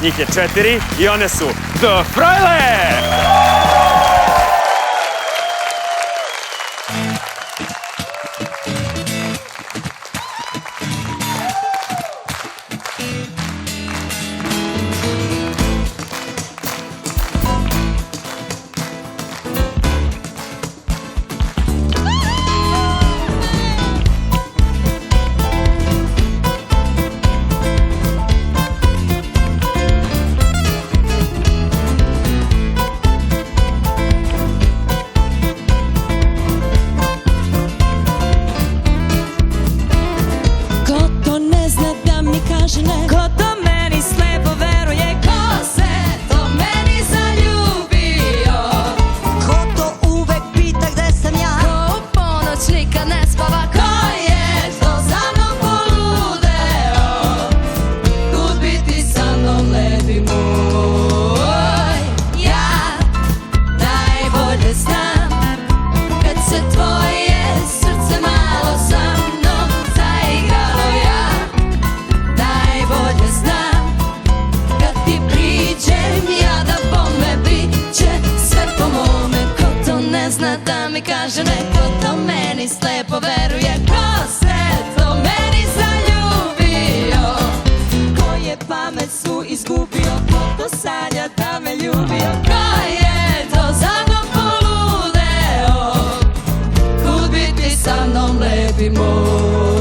Njih je 4 i one su The Frojle! Ko to meni slepo veruje, ko se to meni zaljubio, Ko to uvek pita gde sam ja, ko u ponoć nikad ne spava, ko je to za mnom poludeo, kud biti sa mnom lepi moj. Ja najbolje znam kad se tvoje srce malo sa mnom zaigralo. Ja najbolje znam kad ti priđem ja da bome bit će sve po mome. Ko to ne zna da mi kaže ne, ko to meni slepo veruje, ko se to meni zaljubio, ko je pamet su izgubio, ko to sanja da me ljubio, ko je to za mnom poludeo, kud biti sa mnom lepi moj.